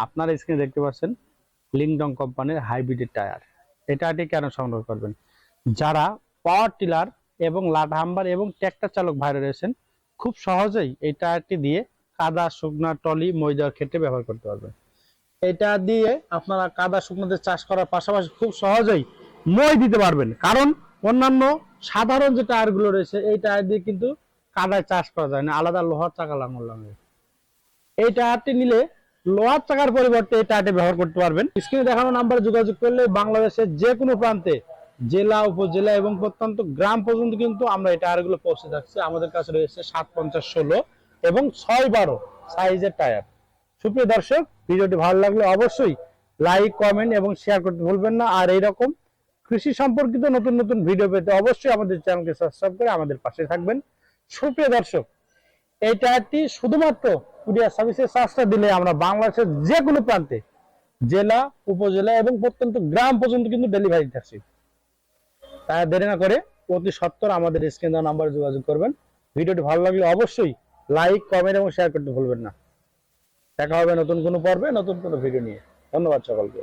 আপনারা স্ক্রিনে দেখতে পাচ্ছেন লিংডং কোম্পানির হাইব্রিড টায়ার। এটি কেন সংগ্রহ করবেন? যারা পাওয়ার টিলার এবং লাট হাম্বার এবং ট্র্যাক্টর চালক ভাইরা রয়েছেন, খুব সহজেই এই টায়ারটি দিয়ে কাদা শুকনা টলি মই দেওয়ার ক্ষেত্রে ব্যবহার করতে পারবেন। এটা দিয়ে আপনারা কাদা শুকনোতে চাষ করার পাশাপাশি খুব সহজেই মই দিতে পারবেন, কারণ অন্যান্য সাধারণ যে টায়ারগুলো রয়েছে এই টায়ার দিয়ে কিন্তু কাদায় চাষ করা যায় না, আলাদা লোহার চাকা লাঙল লাগে। এই টায়ারটি নিলে লোহার চাকার পরিবর্তে এই টায়ারটি ব্যবহার করতে পারবেন। স্ক্রিনে দেখানো নাম্বারে যোগাযোগ করলে বাংলাদেশের যে কোনো প্রান্তে, জেলা উপজেলা এবং প্রত্যন্ত গ্রাম পর্যন্ত কিন্তু আমরা এই টায়ারগুলো পৌঁছে থাকছি। আমাদের কাছে রয়েছে 750-16 এবং 6-12 সাইজের টায়ার। সুপ্রিয় দর্শক, ভিডিওটি ভালো লাগলে অবশ্যই লাইক, কমেন্ট এবং শেয়ার করতে ভুলবেন না। আর এইরকম কৃষি সম্পর্কিত নতুন নতুন ভিডিও পেতে অবশ্যই আমাদের চ্যানেলকে সাবস্ক্রাইব করে আমাদের পাশে থাকবেন। সুপ্রিয় দর্শক, এই টায়ারটি শুধুমাত্র কুরিয়ার সার্ভিসের চার্জটা দিলে আমরা বাংলাদেশের যে কোনো প্রান্তে, জেলা উপজেলা এবং প্রত্যন্ত গ্রাম পর্যন্ত কিন্তু ডেলিভারি থাকছে। তাই দেরি না করে অতি সত্বর আমাদের স্ক্রিনে দেওয়া নাম্বারে যোগাযোগ করবেন। ভিডিওটি ভালো লাগলে অবশ্যই লাইক, কমেন্ট এবং শেয়ার করতে ভুলবেন না। দেখা হবে নতুন কোনো পর্বে নতুন কোনো ভিডিও নিয়ে। ধন্যবাদ সকলকে।